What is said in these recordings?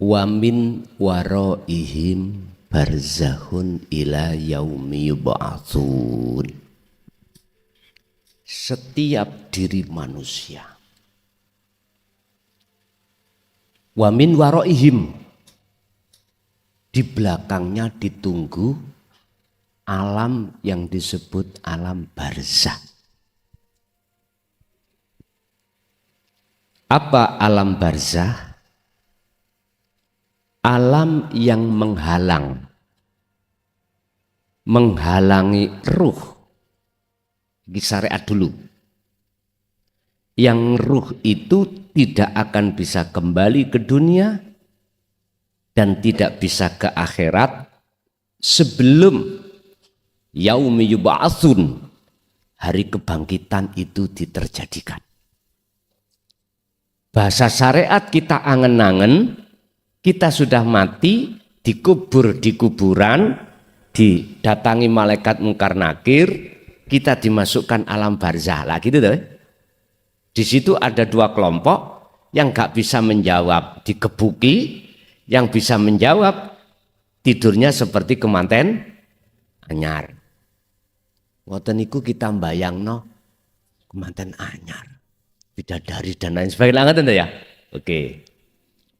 Wa min waraihim barzahun ila yaumi yub'atsun. Setiap diri manusia, wa min waraihim, di belakangnya ditunggu alam yang disebut alam barzah. Apa alam barzah? Alam yang menghalangi ruh. Ini syariat dulu. Yang ruh itu tidak akan bisa kembali ke dunia dan tidak bisa ke akhirat sebelum yaumi yub'atsun, hari kebangkitan itu diterjadikan. Bahasa syariat kita angen-angen, kita sudah mati, dikubur di kuburan, didatangi malaikat mungkar nakir, kita dimasukkan alam barzah lah gitu tuh. Di situ ada dua kelompok, yang gak bisa menjawab dikebuki, yang bisa menjawab tidurnya seperti kemanten anyar. Ngoten niku kita mbayangno kemanten anyar, bidadari dan lain sebagainya ngoten ya. Oke.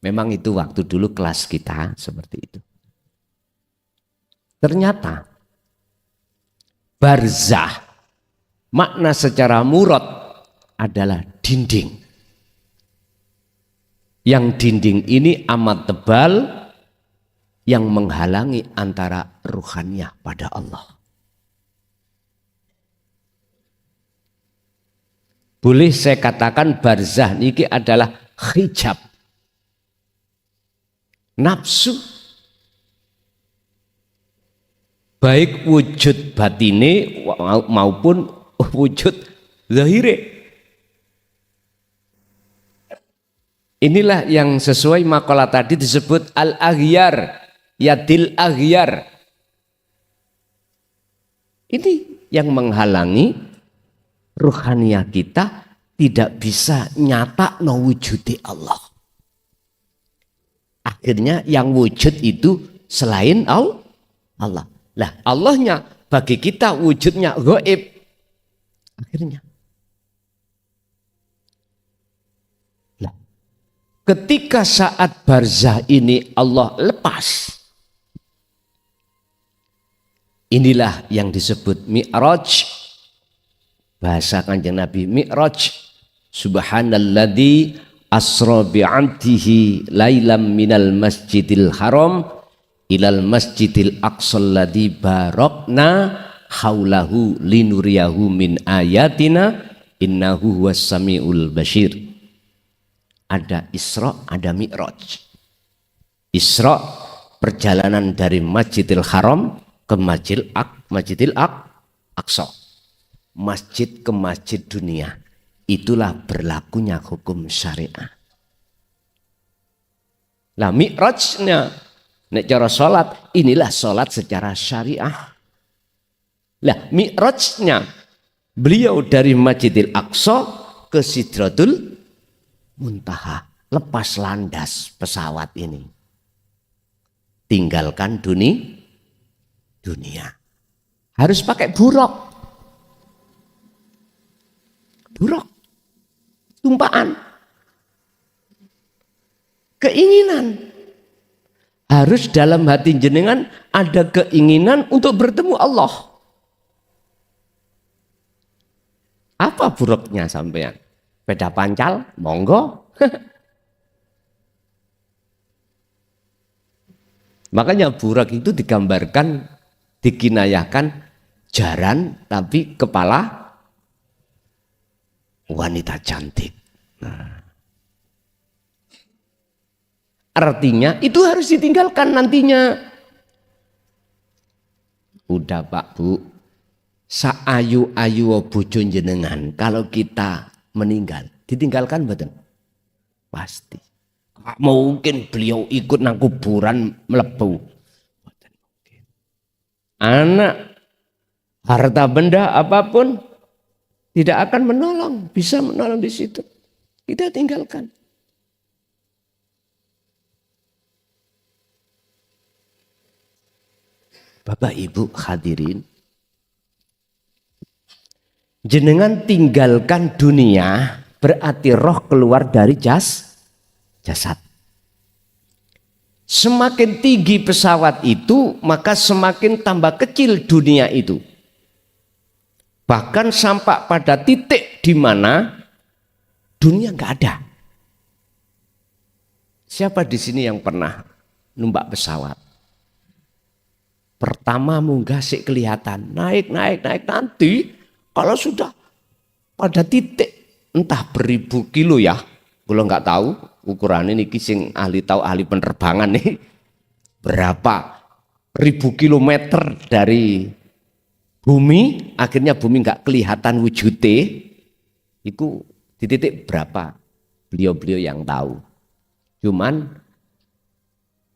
Memang itu waktu dulu kelas kita seperti itu. Ternyata barzah makna secara murad adalah dinding. Yang dinding ini amat tebal yang menghalangi antara ruhaniyah pada Allah. Boleh saya katakan barzah ini adalah hijab nafsu, baik wujud batine maupun wujud zahire. Inilah yang sesuai makalah tadi disebut al-aghyar, yadil aghyar. Ini yang menghalangi ruhaniyah kita tidak bisa nyata no wujudi Allah. Akhirnya yang wujud itu selain Allah. Lah Allahnya bagi kita wujudnya gaib. Akhirnya. Lah, ketika saat barzah ini Allah lepas. Inilah yang disebut mi'raj. Bahasa Kanjeng Nabi mi'raj. Subhanalladzi asra bi'abdihi lailam minal masjidil haram ilal masjidil aqsal ladzi barakna haulahu linuriyahu min ayatina innahu huwas samiul basyir. Ada Isra, ada Mi'raj. Isra perjalanan dari Masjidil Haram ke Masjidil Aqsa. Masjid ke masjid dunia. Itulah berlakunya hukum syariah. Nah mi'rajnya, nek cara sholat, inilah sholat secara syariah. Nah mi'rajnya, beliau dari Masjidil Aqsa ke Sidratul Muntaha. Lepas landas pesawat ini. Tinggalkan dunia. Harus pakai buruk. Tumpaan, keinginan. Harus dalam hati jenengan ada keinginan untuk bertemu Allah. Apa buruknya sampean? Beda pancal, monggo. Makanya buruk itu digambarkan, dikinayahkan jaran tapi kepala wanita cantik. Nah. Artinya itu harus ditinggalkan nantinya. Udah Pak Bu, saayu-ayu bojo jenengan kalau kita meninggal, ditinggalkan betul? Pasti. Gak mungkin beliau ikut nang kuburan melebu. Anak, harta benda apapun tidak akan menolong, bisa menolong di situ. Kita tinggalkan. Bapak Ibu hadirin, jenengan tinggalkan dunia berarti roh keluar dari jasad. Semakin tinggi pesawat itu, maka semakin tambah kecil dunia itu. Bahkan sampai pada titik di mana dunia nggak ada. Siapa di sini yang pernah numpak pesawat? Pertama munggah sik kelihatan, naik nanti kalau sudah pada titik entah beribu kilo ya, kalau nggak tahu ukuran ini sing ahli tahu, ahli penerbangan nih, berapa ribu kilometer dari bumi, akhirnya bumi nggak kelihatan wujudnya, itu di titik berapa? Beliau-beliau yang tahu. Cuman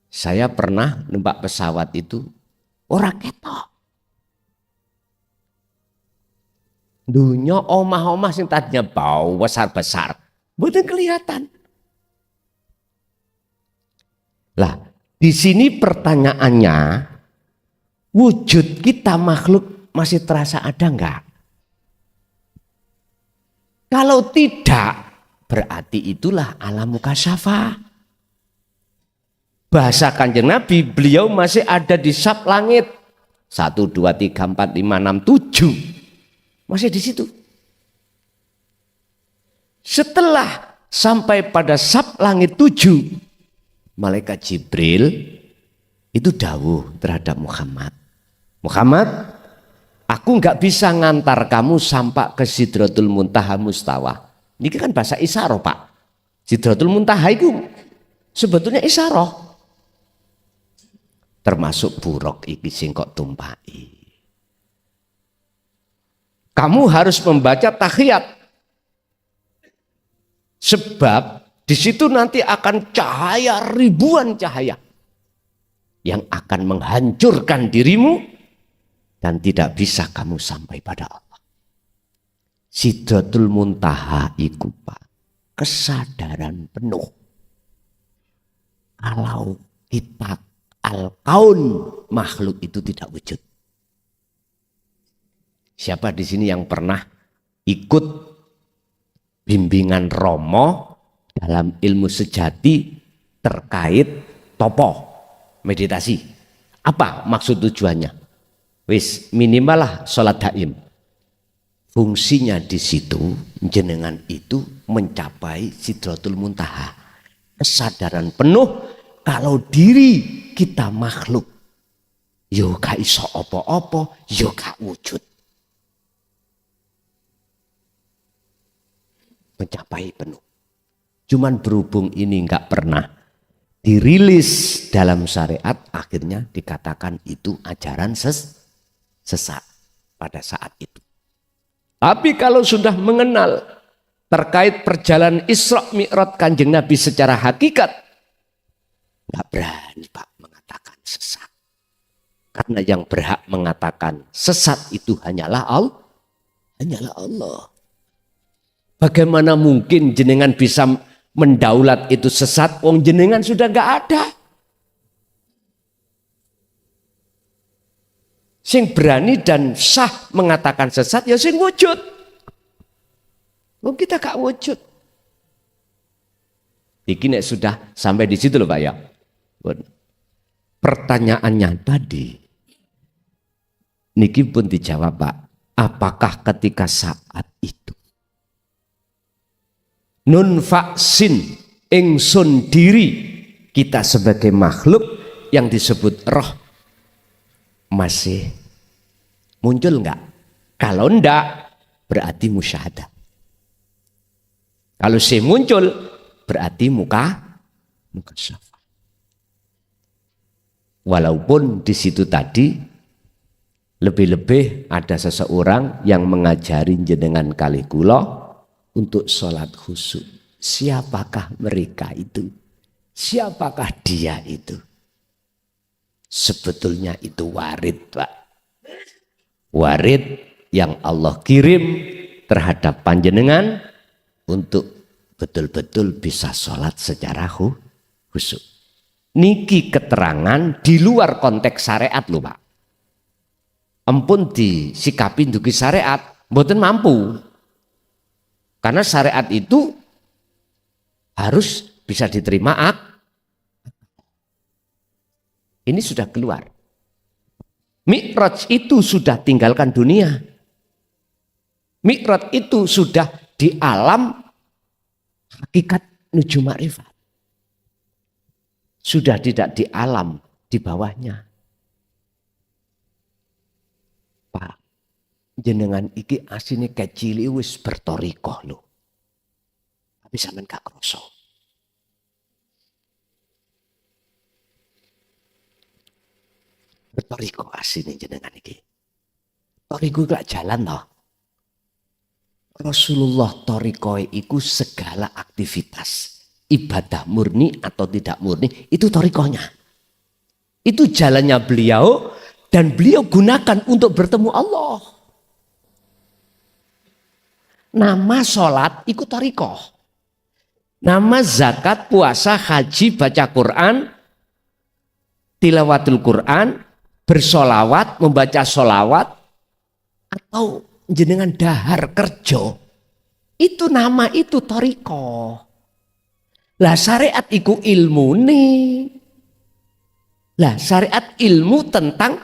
saya pernah numpak pesawat itu orang ketok. Dunia omah-omah sing tadinya bau besar-besar, mboten kelihatan. Lah, di sini pertanyaannya, wujud kita makhluk masih terasa ada enggak? Kalau tidak, berarti itulah alam mukasyafah. Bahasa Kanjeng Nabi, beliau masih ada di sab langit 1, 2, 3, 4, 5, 6, 7, masih di situ. Setelah sampai pada sab langit 7, malaikat Jibril itu dawuh terhadap Muhammad, aku nggak bisa ngantar kamu sampai ke Sidratul Muntaha Mustawa. Ini kan bahasa isyarah, Pak. Sidratul Muntaha itu sebetulnya isyarah. Termasuk buruk iki sing kok tumpaki. Kamu harus membaca tahiyat. Sebab di situ nanti akan cahaya, ribuan cahaya yang akan menghancurkan dirimu dan tidak bisa kamu sampai pada Allah. Sidratul Muntaha iku, Pak, kesadaran penuh. Kalau kita al-kaun, makhluk itu tidak wujud. Siapa di sini yang pernah ikut bimbingan Romo dalam ilmu sejati terkait topo meditasi? Apa maksud tujuannya? Wis minimal lah sholat daim. Fungsinya di situ jenengan itu mencapai Sidratul Muntaha, kesadaran penuh kalau diri kita makhluk, yo gak iso opo-opo, yo gak wujud. Mencapai penuh. Cuman berhubung ini nggak pernah dirilis dalam syariat, akhirnya dikatakan itu ajaran sesat pada saat itu. Tapi kalau sudah mengenal terkait perjalanan Isra Mi'raj Kanjeng Nabi secara hakikat, nggak berani, Pak, mengatakan sesat. Karena yang berhak mengatakan sesat itu hanyalah Allah. Bagaimana mungkin jenengan bisa mendaulat itu sesat, wong jenengan sudah nggak ada. Sing berani dan sah mengatakan sesat ya sing wujud. Wong kita gak wujud. Iki nek sudah sampai di situ loh, Pak ya. Pertanyaannya tadi niki pun dijawab, Pak. Apakah ketika saat itu nun vaksin ingsun diri kita sebagai makhluk yang disebut roh masih muncul enggak? Kalau enggak berarti musyahadah. Kalau saya muncul berarti mukasyafah. Walaupun di situ tadi lebih-lebih ada seseorang yang mengajari jenengan kali kula untuk sholat khusyuk. Siapakah mereka itu? Siapakah dia itu? Sebetulnya itu warid, Pak. Warid yang Allah kirim terhadap panjenengan untuk betul-betul bisa sholat secara khusyuk. Niki keterangan di luar konteks syariat loh, Pak. Ampun disikapi dugi syariat, mboten mampu. Karena syariat itu harus bisa diterima ini sudah keluar. Mi'raj itu sudah tinggalkan dunia. Mi'raj itu sudah di alam hakikat nuju ma'rifat. Sudah tidak di alam di bawahnya. Pak, jenengan iki asine kecil wis bertorikoh lho. Tapi sampean gak kroso. Bertorikoh asine jenengan iki. Toriko gak jalan toh. Rasulullah torikoh iku segala aktivitas. Ibadah murni atau tidak murni itu torikohnya. Itu jalannya beliau dan beliau gunakan untuk bertemu Allah. Nama sholat ikut torikoh. Nama zakat, puasa, haji, baca Quran, tilawatul Quran, bersolawat, membaca solawat, atau jenengan dahar kerja. Itu nama itu torikoh. Lah syariat iku ilmu nih. Lah syariat ilmu tentang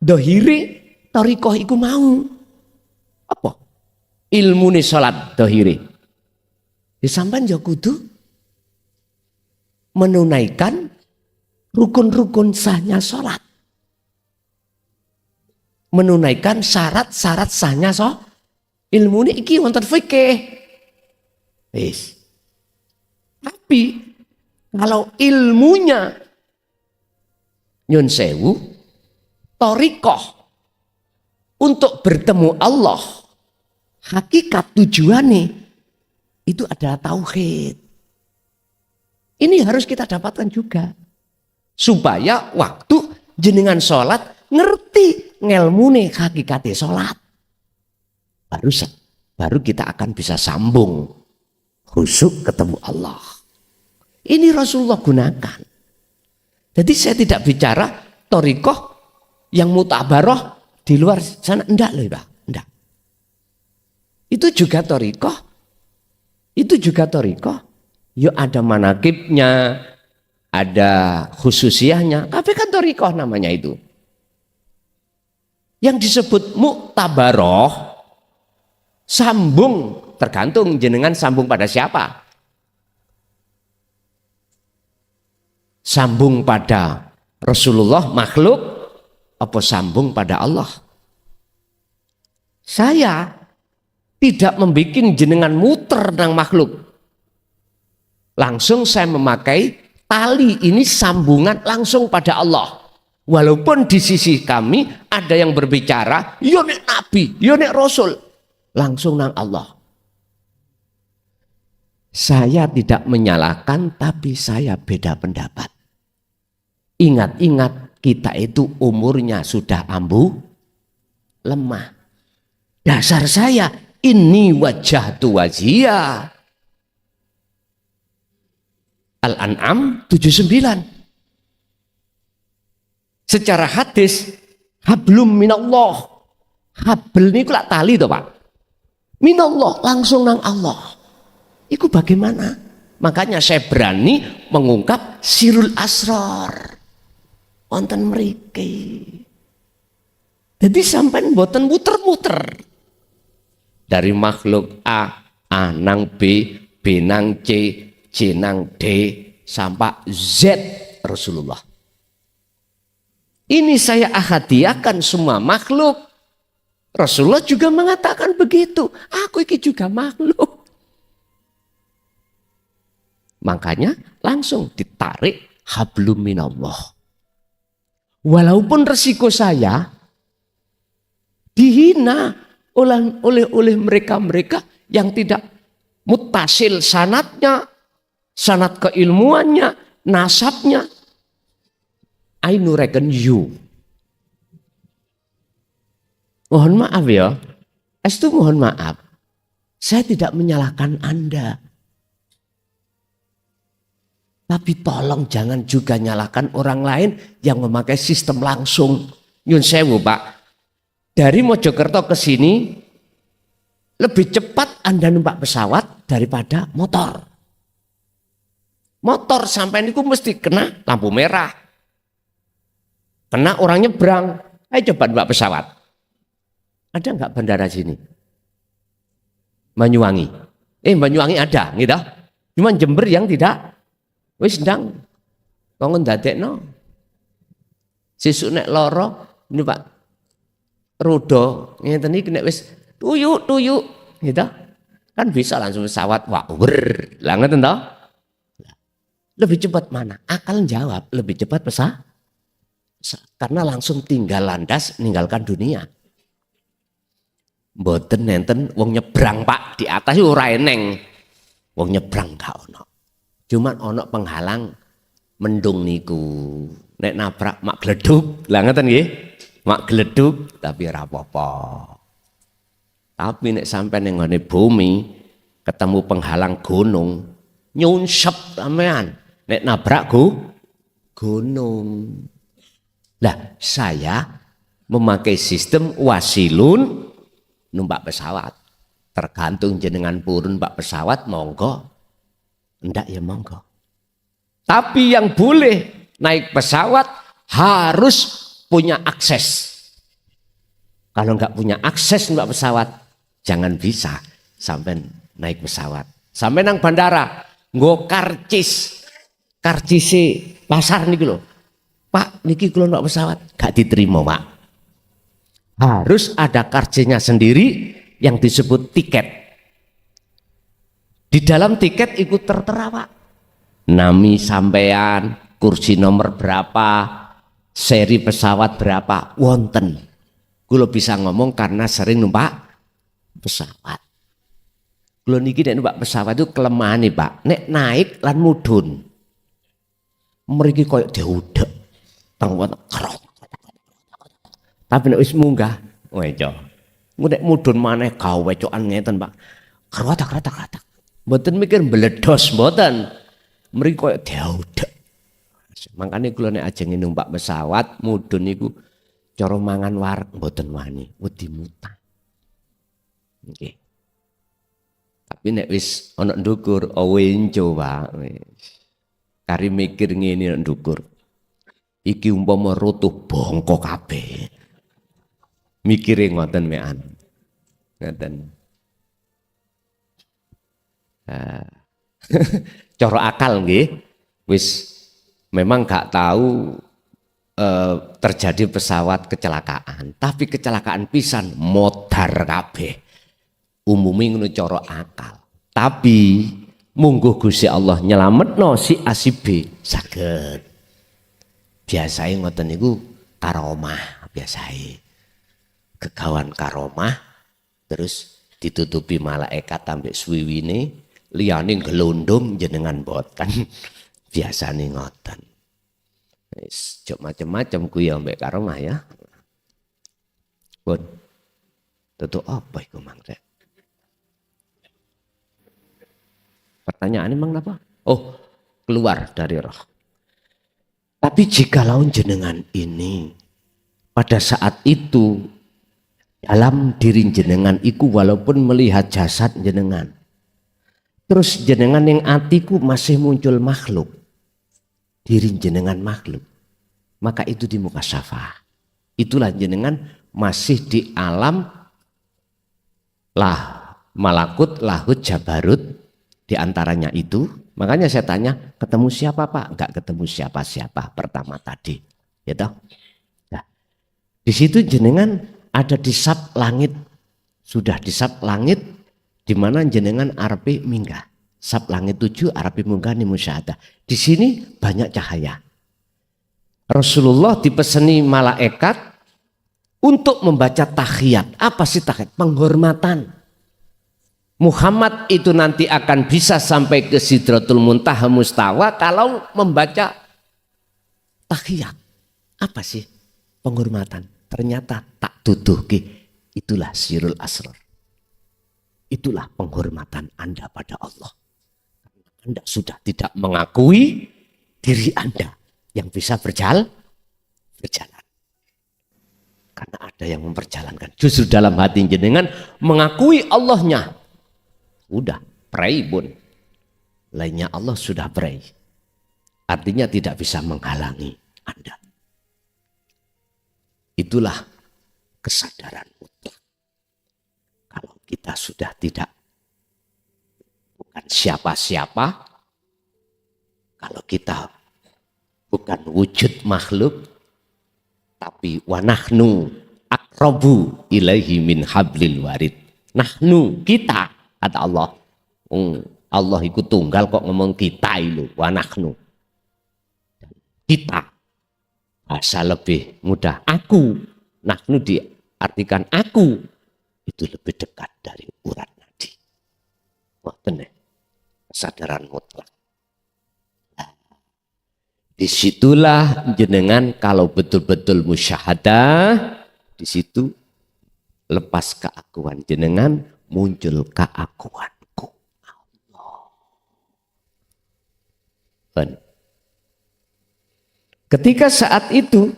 dohiri torikoh iku mau. Apa? Ilmu nih sholat dohiri. Disampan ya kudu menunaikan rukun-rukun sahnya sholat. Menunaikan syarat-syarat sahnya ilmu ini iki wonten fikih. Wis. Tapi kalau ilmunya nyun sewu torikoh untuk bertemu Allah, hakikat tujuannya itu adalah tauhid. Ini harus kita dapatkan juga supaya waktu jenengan sholat ngerti ngelmune hakikatnya sholat. Baru kita akan bisa sambung khusyuk ketemu Allah. Ini Rasulullah gunakan. Jadi saya tidak bicara torikoh yang mutabaroh di luar sana. Enggak loh Pak. Enggak. Itu juga torikoh. Itu juga torikoh. Yuk ada manakibnya. Ada khususiahnya. Tapi kan torikoh namanya itu. Yang disebut muktabaroh. Sambung. Tergantung jenengan sambung pada siapa. Sambung pada Rasulullah makhluk apa sambung pada Allah? Saya tidak membuat jenengan muter nang makhluk. Langsung saya memakai tali ini sambungan langsung pada Allah. Walaupun di sisi kami ada yang berbicara, yo nek nabi, yo nek rasul, langsung nang Allah. Saya tidak menyalahkan, tapi saya beda pendapat. Ingat-ingat kita itu umurnya sudah ambu lemah. Dasar saya ini wajah tu wajia. Al-An'am 79. Secara hadis hablum minallah. Habl ini kulak tali toh Pak. Minallah langsung nang Allah. Itu bagaimana? Makanya saya berani mengungkap sirul asrar. Wonten mriki. Jadi sampai mboten muter-muter. Dari makhluk A nang B, B nang C, C nang D sampai Z Rasulullah. Ini saya ahadiakan semua makhluk. Rasulullah juga mengatakan begitu. Aku ini juga makhluk. Makanya langsung ditarik hablum minallah. Walaupun resiko saya dihina oleh mereka yang tidak mutasil sanatnya, sanat keilmuannya, nasabnya. I reckon you. Mohon maaf ya, itu mohon maaf. Saya tidak menyalahkan Anda. Tapi tolong jangan juga nyalakan orang lain yang memakai sistem langsung. Nyun sewu Pak. Dari Mojokerto ke sini lebih cepat Anda numpak pesawat daripada motor. Motor sampai niku mesti kena lampu merah. Kena orang nyebrang. Ayo coba numpak pesawat. Ada nggak bandara sini? Banyuwangi. Banyuwangi ada, gitu. Cuman Jember yang tidak. Wis ndang. Kok ndadekno. Sesuk nek loro numpak rodo ngeten iki nek wis tuyuk gitu kan bisa langsung pesawat lah ngeten toh. Lebih cepat mana? Akal jawab lebih cepat pesawat karena langsung tinggal landas meninggalkan dunia. Mboten nenten wong nyebrang Pak di atas ora eneng. Wong nyebrang gak ono. Cuman ono penghalang mendung niku. Nek nabrak mak gleduk. Lah ngeten nggih. Mak gleduk tapi ora apa-apa. Tapi nek sampai ning ngene bumi ketemu penghalang gunung nyunsep sampean nek nabrak gunung. Lah saya memakai sistem wasilun numpak pesawat. Tergantung jenengan purun numpak pesawat monggo. Ndak ya monggo. Tapi yang boleh naik pesawat harus punya akses. Kalau nggak punya akses numpak pesawat, jangan bisa sampai naik pesawat. Sampai nang bandara, nggo karcisi pasar niki lho. Pak, niki kula numpak pesawat, gak diterima, Pak. Harus ada karcisnya sendiri yang disebut tiket. Di dalam tiket ikut tertera, Pak. Nami sampean, kursi nomor berapa, seri pesawat berapa, wonten. Kulo bisa ngomong karena sering numpak pesawat. Kulo niki nek numpak pesawat itu kelemahan nih Pak. Nek naik lan mudhun. Mriki koyo diudek. Kerot. Tapi nek wis munggah, weco. Nek mudhun maneh gawe wecokan ngeten Pak. Kerot. Mboten mikir mbledos mboten. Mriki koyo diudek. Makanya kalau nek ajeng numpak pesawat mudhun niku cara mangan wareg mboten wani, wedi mutah. Nggih. Tapi nek wis ana ndukur wenco, Pak. Kari mikir ngene nek ndukur. Iki umpama rutuh bongko kabeh. Mikire ngoten mekan. Ngoten. Cara akal nggih wis memang gak tahu terjadi pesawat kecelakaan, tapi kecelakaan pisan modar kabeh. Umumnya ngono cara akal. Tapi mungguh Gusti Allah nyelametno si A si B saged. Biasae ngoten niku karomah, biasae. Kegawan karomah terus ditutupi malaikat ambek swiwine, liyane gelondong jenengan boten. Biasane ngoten. Wis macam-macam ku ya mbek karomah ya. Pun. Tentu apa iku Mang Rek? Pertanyaan emang apa? Oh, keluar dari roh. Tapi jikalau jenengan ini pada saat itu dalam diri jenengan iku walaupun melihat jasad jenengan, terus jenengan yang atiku masih muncul makhluk, diri jenengan makhluk, maka itu di muka syafah. Itulah jenengan masih di alam lah malakut, lahut, jabarut, di antaranya itu. Makanya saya tanya, ketemu siapa Pak? Enggak ketemu siapa-siapa pertama tadi, ya toh. Nah, di situ jenengan ada di sab langit, sudah di sab langit, di mana jenengan arepe minggah. Sab langit 7 arepe munggah ni musyahadah. Di sini banyak cahaya. Rasulullah dipeseni malaikat untuk membaca tahiyat. Apa sih tahiyat? Penghormatan. Muhammad itu nanti akan bisa sampai ke Sidratul Muntaha Mustawa kalau membaca tahiyat. Apa sih penghormatan? Ternyata tak tuduhke, itulah sirul asrar. Itulah penghormatan Anda pada Allah. Anda sudah tidak mengakui diri Anda yang bisa berjalan. Karena ada yang memperjalankan. Justru dalam hati jenengan mengakui Allahnya. Udah, pray pun. Lainnya Allah sudah pray. Artinya tidak bisa menghalangi Anda. Itulah kesadaran mutlak. Kalau kita sudah tidak bukan siapa-siapa, kalau kita bukan wujud makhluk, tapi wanahnu akrabu ilaihi min hablil warid. Nahnu, kita, kata Allah. Allah itu tunggal kok ngomong kita itu, wanahnu. Kita, bahasa lebih mudah. Aku, nahnu diartikan aku, itu lebih dekat dari urat nadi. Ngoten ya, kesadaran mutlak. Disitulah jenengan kalau betul-betul musyahadah, di situ lepas keakuan jenengan muncul keakuanku Allah. Ketika saat itu,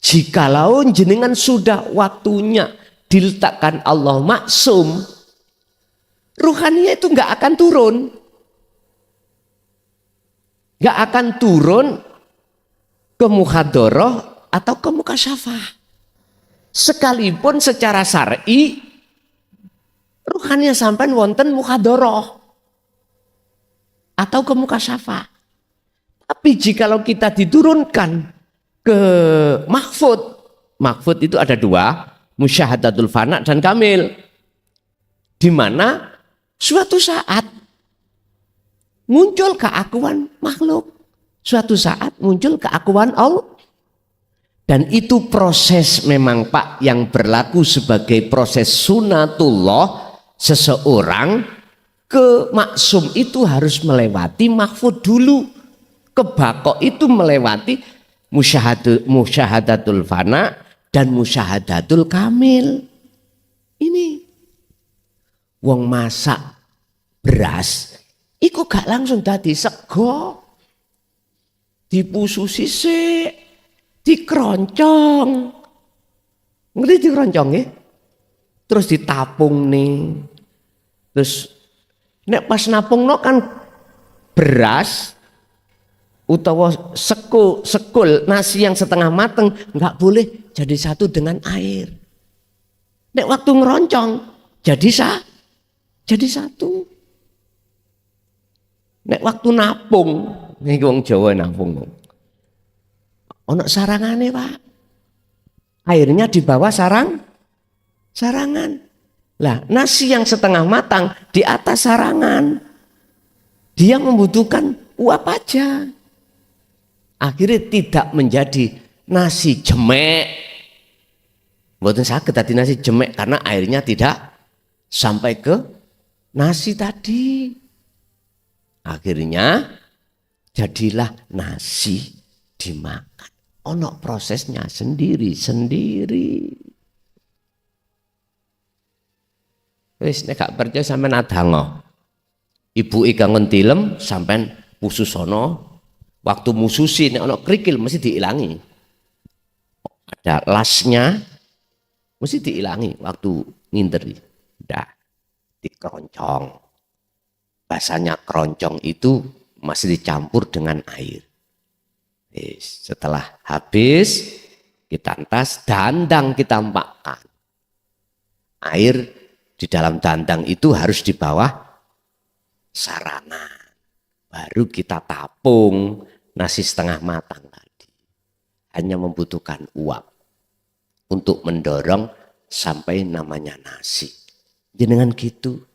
jikalau jenengan sudah waktunya diletakkan Allah maksum, ruhaninya itu nggak akan turun. Gak akan turun ke muhadharah atau ke mukasyafah. Sekalipun secara syar'i ruhaninya sampai wonten muhadharah atau ke mukasyafah. Tapi jikalau kita diturunkan ke mahfud, mahfud itu ada dua, musyahadatul fana dan kamil. Di mana suatu saat muncul keakuan makhluk. Suatu saat muncul keakuan Allah. Dan itu proses memang Pak yang berlaku sebagai proses sunatullah. Seseorang ke maksum itu harus melewati mahfud dulu. Ke bako itu melewati musyahadatul fana dan musyahadatul kamil. Ini wong masak beras iku gak langsung dadi sego, dipususi sik, dikeroncong. Ngerti dikeroncong ya? Terus ditapung nih. Terus nek pas napungno kan beras utawa sekul nasi yang setengah mateng nggak boleh jadi satu dengan air. Nek waktu ngeroncong jadi satu. Nek waktu napung, nih wong Jawa napung. Ono sarangane Pak. Airnya di bawah sarangan. Lah nasi yang setengah matang di atas sarangan. Dia membutuhkan uap aja. Akhirnya tidak menjadi nasi jemek. Mboten saged dadi nasi jemek karena airnya tidak sampai ke nasi tadi. Akhirnya jadilah nasi dimakan. Ono prosesnya sendiri-sendiri. Wis nek gak percaya sampean adango. Ibu kangen tilem sampean pususono. Waktu mususi nek ono krikil mesti diilangi. Ada lasnya mesti diilangi waktu nginteri. Udah dikeroncong. Bahasanya keroncong itu masih dicampur dengan air. Setelah habis kita entas, dandang kita makan. Air di dalam dandang itu harus di bawah sarangan. Baru kita tapung nasi setengah matang tadi. Hanya membutuhkan uap untuk mendorong sampai namanya nasi. Jenengan gitu.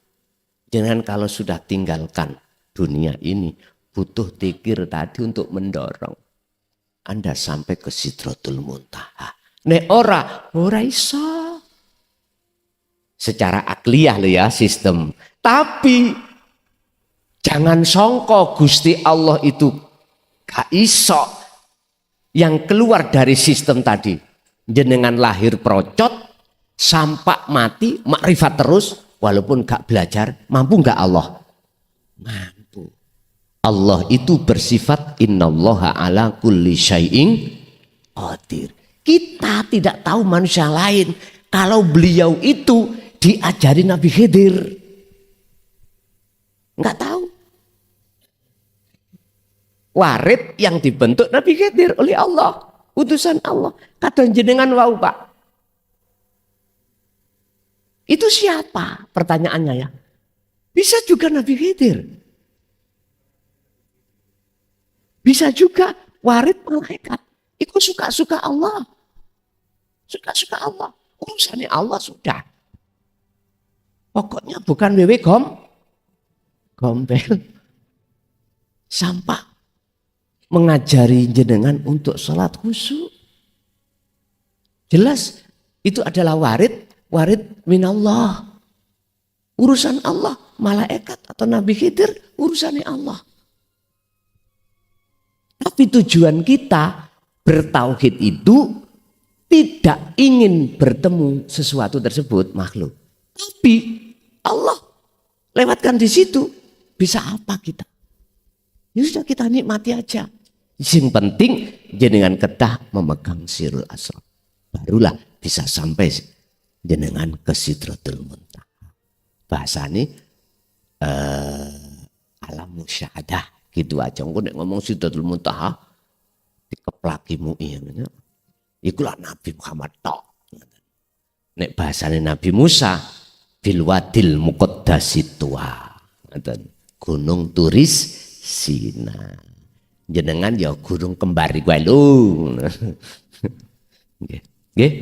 Jangan kalau sudah tinggalkan dunia ini butuh tikir tadi untuk mendorong Anda sampai ke Sidratul Muntaha. Nek ora iso. Secara akliyah lo ya sistem. Tapi jangan songko Gusti Allah itu gak iso. Yang keluar dari sistem tadi. Jenengan lahir procot, sampak mati, makrifat terus. Walaupun gak belajar, mampu gak Allah? Mampu. Allah itu bersifat innallaha ala kulli syai'in qadir. Kita tidak tahu manusia lain. Kalau beliau itu diajari Nabi Khidir. Enggak tahu. Warid yang dibentuk Nabi Khidir oleh Allah. Utusan Allah. Kadang jenengan wau Pak. Itu siapa? Pertanyaannya ya. Bisa juga Nabi Khidir. Bisa juga warid malaikat. Itu suka-suka Allah. Suka-suka Allah. Urusannya Allah sudah. Pokoknya bukan wewe gombel. Sampai mengajari jenengan untuk sholat khusyuk. Jelas itu adalah warid minallah. Urusan Allah, malaikat atau Nabi Khidir urusannya Allah. Tapi tujuan kita bertauhid itu tidak ingin bertemu sesuatu tersebut makhluk. Tapi Allah lewatkan di situ, bisa apa kita? Ya sudah kita nikmati aja. Yang penting jenengan kedah memegang sirul asrar. Barulah bisa sampai jenengan ke Sidratul Muntaha. Bahasanya alam musyahadah gitu aja. Engko nek ngomong Sidratul Muntaha dikeplaki MUI. Ikulah Nabi Muhammad tok. Nek bahasane Nabi Musa bil wadil muqaddasi tuwa. Gunung Turis Sina. Jenengan ya gunung kembar iku lho. Nggih. Nggih.